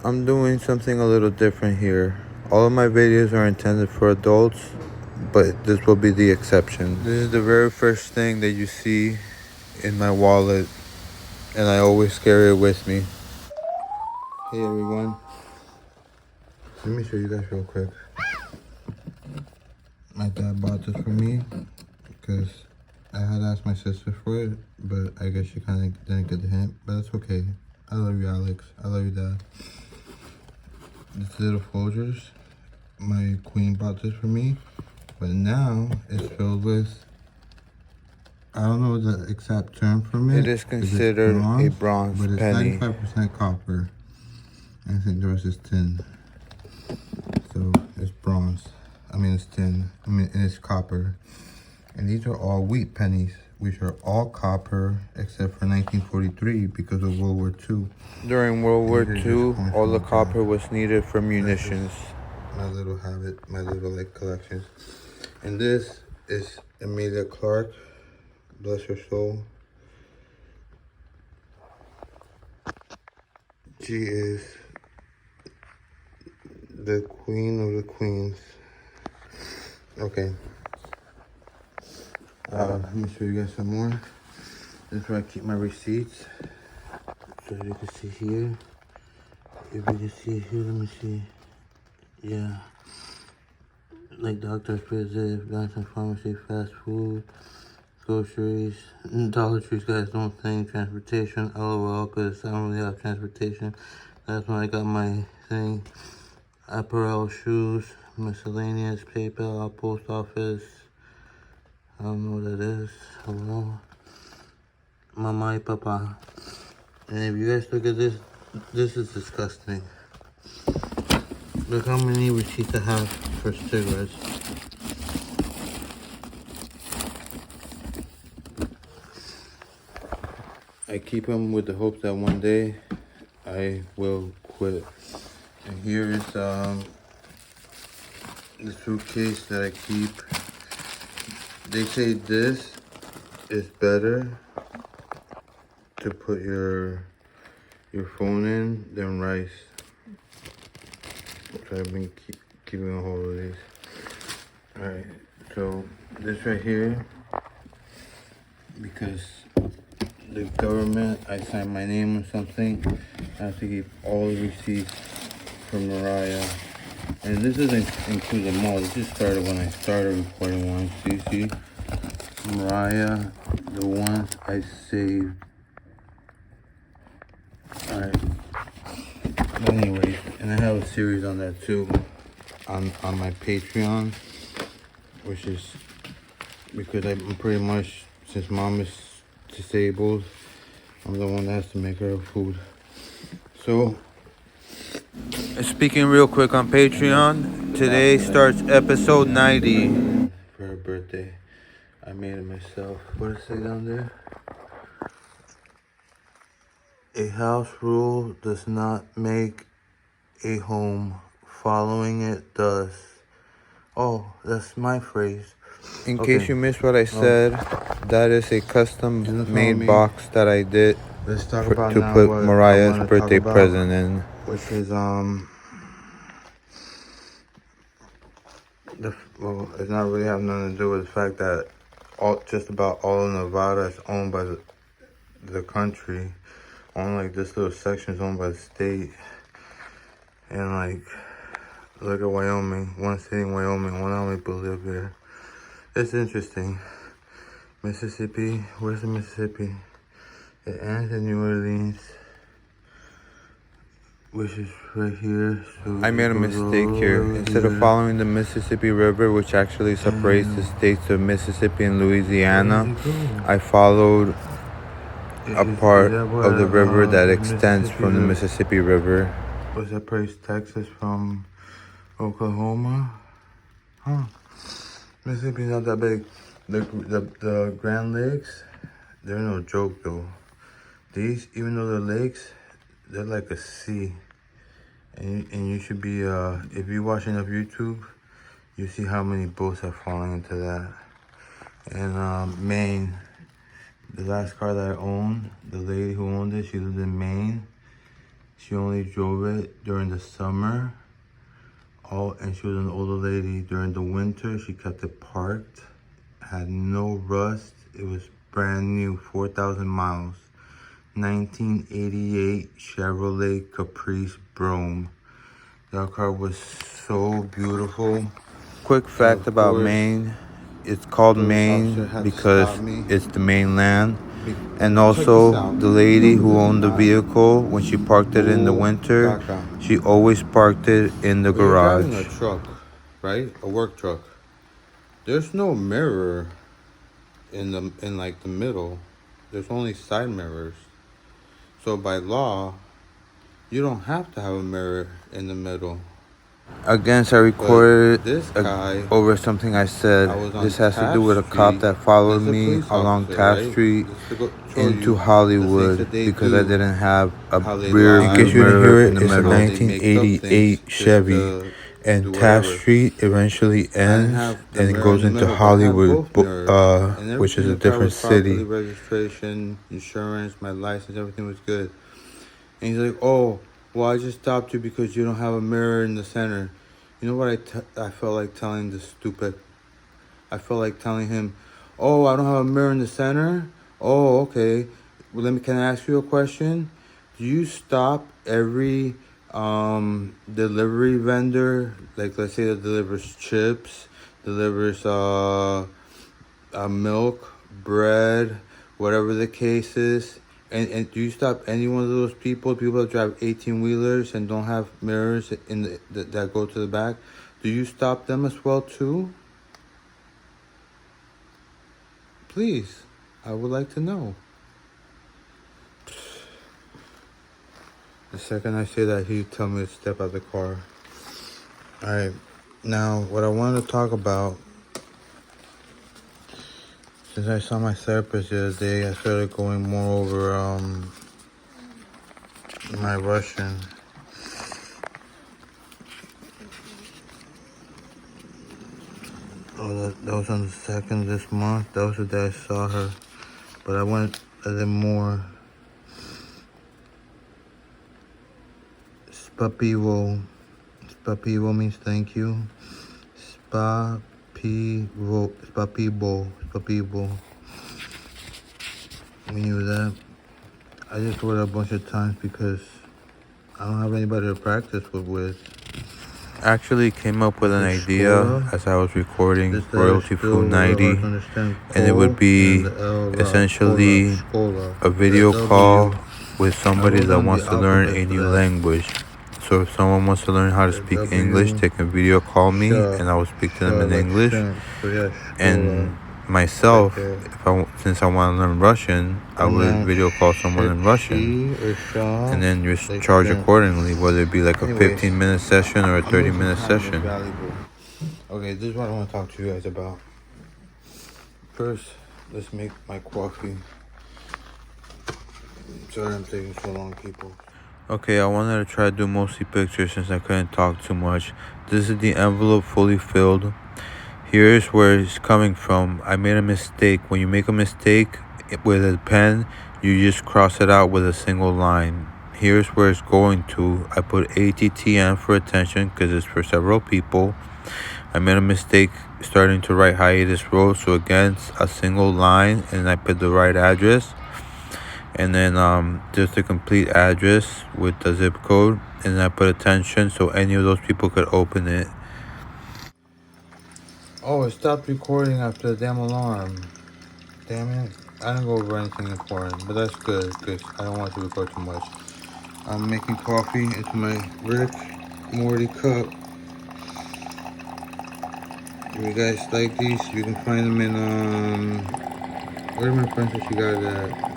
I'm doing something a little different here. All of my videos are intended for adults, but this will be the exception. This is the very first thing that you see in my wallet, and I always carry it with me. Hey everyone, let me show you guys real quick. My dad bought this for me because I had asked my sister for it, but I guess she kind of didn't get the hint, but that's okay. I love you, Alex. I love you, Dad. These little Folgers, my queen bought this for me, but now it's filled with, I don't know the exact term from it. It is considered a bronze but it's penny. 95% copper. I think the rest is tin. So it's bronze. I mean it's tin. I mean and it's copper. And these are all wheat pennies, which are all copper except for 1943 because of World War II. During World War II, all the copper was needed for munitions. My little habit, my little like collections. And this is Amelia Clark, bless her soul. She is the queen of the queens. Okay. Let me show you guys some more. This is where I keep my receipts. So you can see here. If you can see here, let me see. Yeah. Like doctor's visit, Johnson Pharmacy, fast food, groceries, Dollar Trees, guys don't think, transportation, LOL, because I don't really have transportation. That's when I got my thing. Apparel, shoes, miscellaneous, PayPal, post office. I don't know what that is. Hello. Mama y Papa. And if you guys look at this, this is disgusting. Look how many receipts I have for cigarettes. I keep them with the hope that one day I will quit. And here is the suitcase that I keep. They say this is better to put your phone in than rice. So I've been keeping a hold of these. Alright, so this right here, because the government, I sign my name or something, I have to keep all the receipts from Mariah. And this doesn't include them all. This just started when I started recording one. See? Mariah, the ones I saved. Alright. But anyways, and I have a series on that too. On my Patreon. Which is because I'm pretty much, since mom is disabled, I'm the one that has to make her food. So, speaking real quick on Patreon, today starts episode 90. For her birthday, I made it myself. What does it say down there? A house rule does not make a home. Following it does. Oh, that's my phrase. In case you missed what I said, that is a custom-made box that I did to put Mariah's birthday present in. Which is, well, it's not really have nothing to do with the fact that just about all of Nevada is owned by the country. Only like this little section is owned by the state. And like, look at Wyoming. One city in Wyoming, one how many people live there. It's interesting. Mississippi, where's the Mississippi? It ends in New Orleans, which is right here. So I made a mistake here. Instead of following the Mississippi River, which actually separates the states of Mississippi and Louisiana, I followed a part of the river that extends from the Mississippi River. Was separates Texas from Oklahoma? Huh. Mississippi's not that big. The Grand Lakes, they're no joke though. These, even though they're lakes, they're like a sea. And you should be, if you watch enough YouTube, you see how many boats are falling into that. And Maine, the last car that I owned, the lady who owned it, she lived in Maine. She only drove it during the summer. And she was an older lady. During the winter, she kept it parked. Had no rust. It was brand new, 4,000 miles. 1988 Chevrolet Caprice Brougham. That car was so beautiful. Quick fact about Maine. It's called Maine because it's the mainland. And also, the lady who owned the vehicle, when she parked it in the winter, she always parked it in the garage. You're driving a truck, right? A work truck. There's no mirror in like the middle. There's only side mirrors. So by law, you don't have to have a mirror in the middle. Again, I recorded this guy over something I said. This has to do with a cop that followed me along Taft Street into Hollywood because I didn't have a rear view mirror in the middle. It's a 1988 Chevy, and Taft Street eventually ends and it goes into Hollywood, which is a different city. Registration, insurance, my license, everything was good. And he's like, "Oh, well, I just stopped you because you don't have a mirror in the center." You know what I felt like telling this stupid? I felt like telling him, "Oh, I don't have a mirror in the center? Oh, okay. Well, can I ask you a question? Do you stop every delivery vendor, like let's say that delivers chips, delivers milk, bread, whatever the case is, and do you stop any one of those people that drive 18-wheelers and don't have mirrors in that go to the back? Do you stop them as well too? Please, I would like to know." The second I say that, he tell me to step out of the car. Alright, now what I wanted to talk about, since I saw my therapist the other day, I started going more over my Russian. Oh, that was on the 2nd this month. That was the day I saw her. But I went a little more. Spapivo. Spapivo means thank you. Spapivo. Spapivo. We knew that. I just wrote it a bunch of times because I don't have anybody to practice with. Actually came up with an idea as I was recording Royalty Food 90, and it would be essentially a video call with somebody that wants to learn a new language. So if someone wants to learn how to speak English, they can video call me and I will speak to them in English. And myself, since I want to learn Russian, I would video call someone in Russian, and then you charge accordingly, whether it be like a 15-minute session or a 30-minute session. Okay, this is what I want to talk to you guys about. First, let's make my coffee. Sorry I'm taking so long, people. Okay, I wanted to try to do mostly pictures since I couldn't talk too much. This is the envelope fully filled. Here's where it's coming from. I made a mistake. When you make a mistake with a pen, you just cross it out with a single line. Here's where it's going to. I put attn for attention because it's for several people. I made a mistake starting to write hiatus road, so again, a single line, and I put the right address. And then just the complete address with the zip code, and I put attention so any of those people could open it. Oh, it stopped recording after the damn alarm. Damn it. I didn't go over anything important, but that's good because I don't want to record too much. I'm making coffee into my Rick Morty cup. If you guys like these, you can find them in, where are my friends that you got at?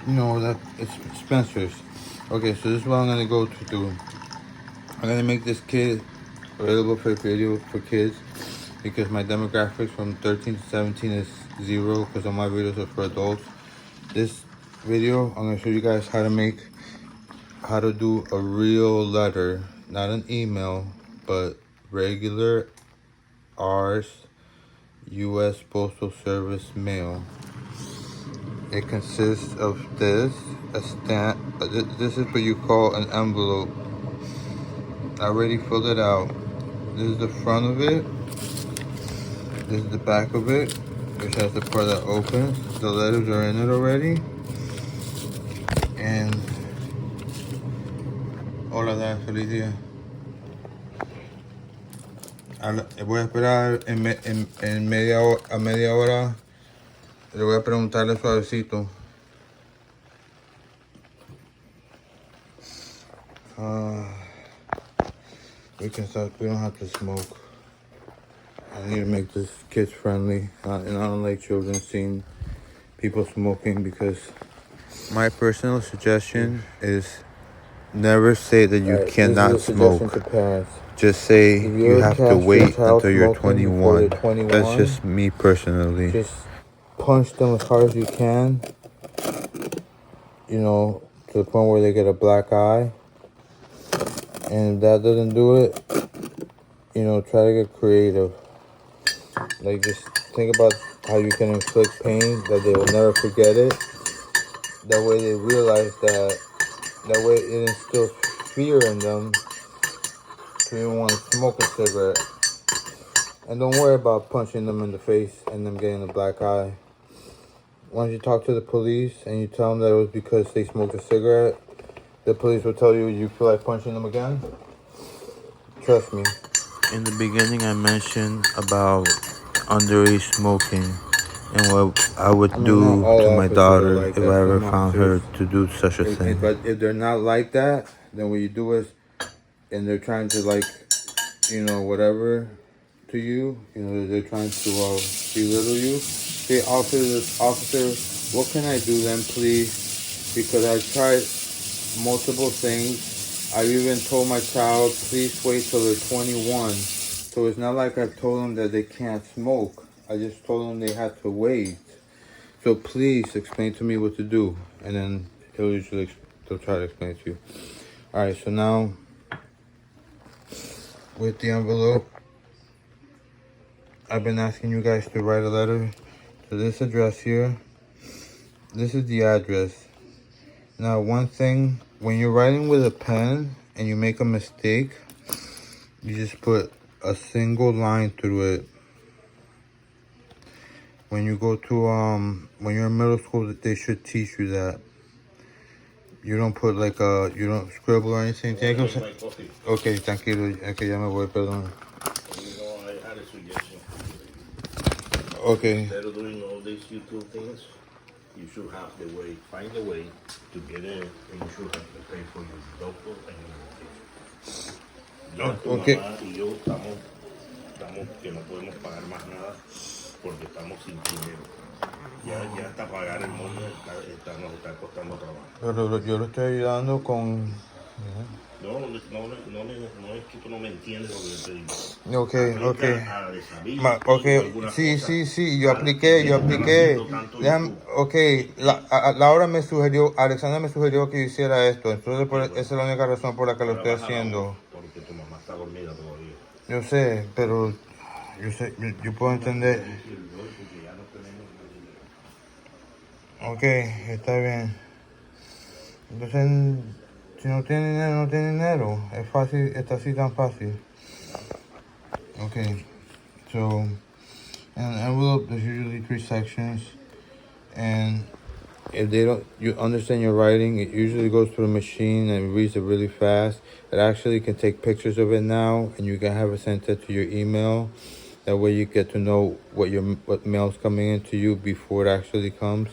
You know, that it's Spencer's. Okay, so this is what I'm gonna go to do. I'm gonna make this kid available for video for kids because my demographics from 13 to 17 is 0 because all my videos are for adults. This video, I'm gonna show you guys how to do a real letter, not an email, but regular ours, U.S. Postal Service mail. It consists of this, a stamp. This is what you call an envelope. I already filled it out. This is the front of it. This is the back of it, which has the part that opens. The letters are in it already. And hola, Dan, feliz día. Voy a esperar en media hora. Le voy a preguntarle suavecito. We don't have to smoke. I need to make this kids friendly. And I don't like children seeing people smoking, because my personal suggestion is never say that you cannot smoke. Just say you have to wait until you're 21. That's just me personally. Just punch them as hard as you can, you know, to the point where they get a black eye. And if that doesn't do it, you know, try to get creative. Like, just think about how you can inflict pain that they will never forget it. That way they realize that way it instills fear in them to even want to smoke a cigarette. And don't worry about punching them in the face and them getting a black eye. Once you talk to the police and you tell them that it was because they smoked a cigarette, the police will tell you feel like punching them again. Trust me. In the beginning, I mentioned about underage smoking and what I would do to my daughter if I ever found her to do such a thing. But if they're not like that, then what you do is, and they're trying to, like, you know, whatever to you, you know, they're trying to belittle you. Say, officer, what can I do then, please? Because I've tried multiple things. I've even told my child, please wait till they're 21. So it's not like I've told them that they can't smoke. I just told them they had to wait. So please explain to me what to do. And then they'll try to explain to you. All right, so now with the envelope, I've been asking you guys to write a letter to this address here. This is the address. Now, one thing, when you're writing with a pen and you make a mistake, you just put a single line through it. When you go to, when you're in middle school, they should teach you that. You don't put like you don't scribble or anything. Okay, tranquilo. Okay, ya me voy, perdón. I had a suggestion. Okay. Instead of doing all these YouTube things, you should have find a way to get in, and you should have to pay for your doctor and your medication. Okay. Tu mamá y yo estamos que no podemos pagar más nada porque estamos sin dinero. Ya hasta pagar el mundo nos está costando trabajo. Pero yo lo estoy ayudando con... No es que tú no me entiendes lo que yo te digo. Sí, yo apliqué. Alexandra me sugirió que hiciera esto, entonces esa es la única razón por la que lo estoy haciendo. Porque tu mamá está dormida todavía. Yo sé, pero yo puedo entender. Ok, está bien. Entonces, si no tiene dinero, no tiene dinero. Es fácil, está así tan fácil. Okay, so in an envelope, there's usually 3 sections. And if you understand your writing, it usually goes through a machine and reads it really fast. It actually can take pictures of it now, and you can have it sent to your email. That way you get to know what mail's coming into you before it actually comes.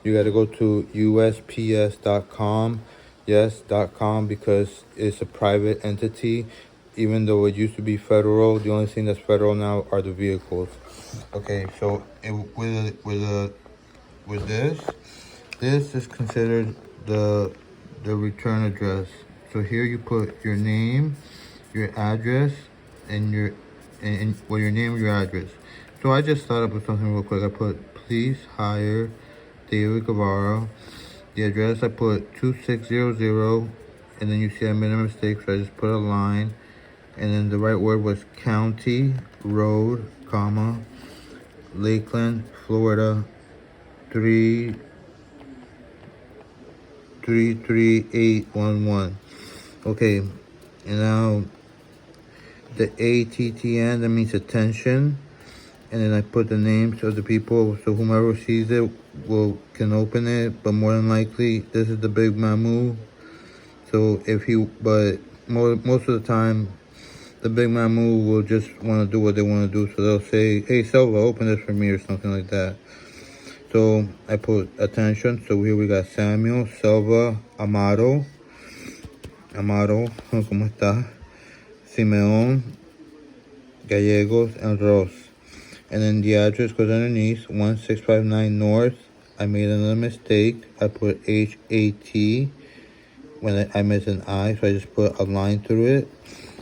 You got to go to USPS.com. Yes, .com, because it's a private entity. Even though it used to be federal, the only thing that's federal now are the vehicles. Okay, so with this is considered the return address. So here you put your name, your address, and your name and your address. So I just started with something real quick. I put, please hire David Guevara. The address, I put 2600, and then you see I made a mistake, so I just put a line. And then the right word was county, road, comma, Lakeland, Florida, 33811. Okay, and now the attn, that means attention, and then I put the names of the people, so whomever sees it can open it. But more than likely, this is the big mamu. So but most of the time, the big mamu will just want to do what they want to do. So they'll say, "Hey, Selva, open this for me," or something like that. So I put attention. So here we got Samuel, Selva, Amaro, ¿cómo está? Simeon, Gallegos, and Ross. And then the address goes underneath, 1659 North. I made another mistake. I put HAT when I missed an I, so I just put a line through it.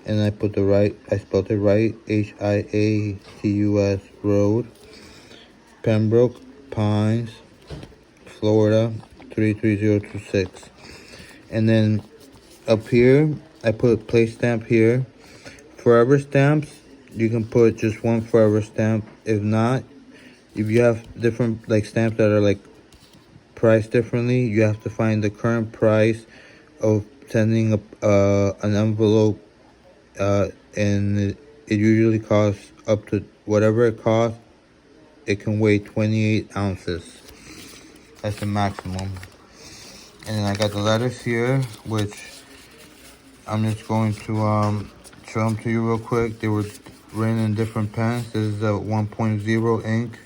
And I spelled it right, HIATUS Road, Pembroke Pines, Florida, 33026. And then up here, I put place stamp here. Forever stamps, you can put just one forever stamp. If not, if you have different stamps that are priced differently, you have to find the current price of sending an envelope, and it usually costs up to whatever it costs. It can weigh 28 ounces. That's the maximum. And then I got the letters here, which I'm just going to show them to you real quick. They were written in different pens. This is a 1.0 ink,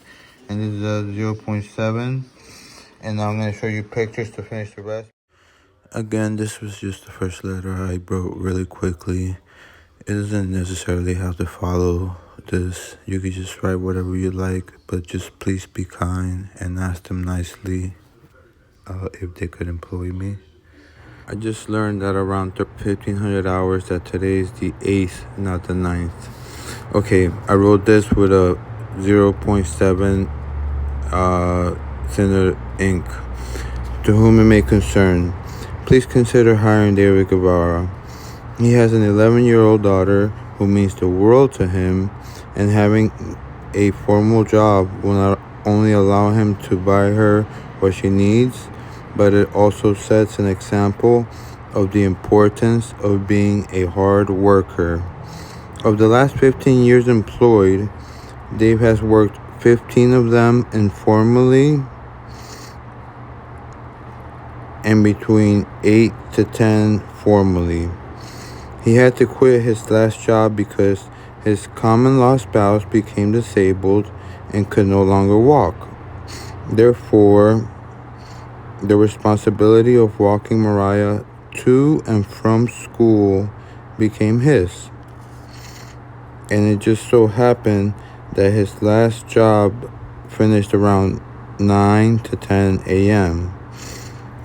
and this is a 0.7. And now I'm going to show you pictures to finish the rest. Again, this was just the first letter I wrote really quickly. It doesn't necessarily have to follow this. You could just write whatever you like, but just please be kind and ask them nicely if they could employ me. I just learned that around 1,500 hours that today is the 8th, not the 9th. Okay, I wrote this with a 0.7 thinner ink. To whom it may concern, please consider hiring David Guevara. He has an 11-year-old daughter who means the world to him, and having a formal job will not only allow him to buy her what she needs, but it also sets an example of the importance of being a hard worker. Of the last 15 years employed, Dave has worked 15 of them informally and between 8 to 10 formally. He had to quit his last job because his common-law spouse became disabled and could no longer walk. Therefore, the responsibility of walking Mariah to and from school became his. And it just so happened that his last job finished around 9 to 10 a.m.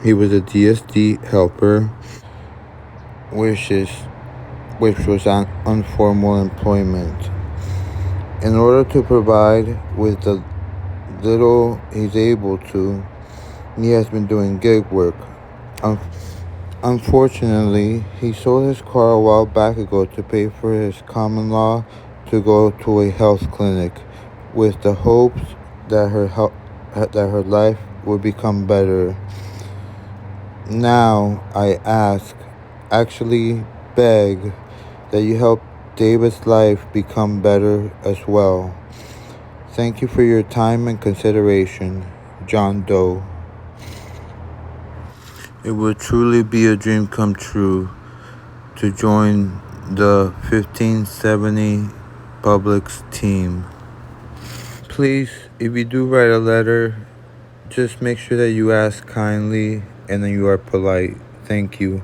He was a DSD helper, which was an informal employment. In order to provide with the little he's able to, he has been doing gig work. Unfortunately, he sold his car a while back ago to pay for his common law to go to a health clinic, with the hopes that her life would become better. Now I actually beg, that you help David's life become better as well. Thank you for your time and consideration, John Doe. It would truly be a dream come true to join the 1570 Publix team. Please, if you do write a letter, just make sure that you ask kindly and that you are polite. Thank you.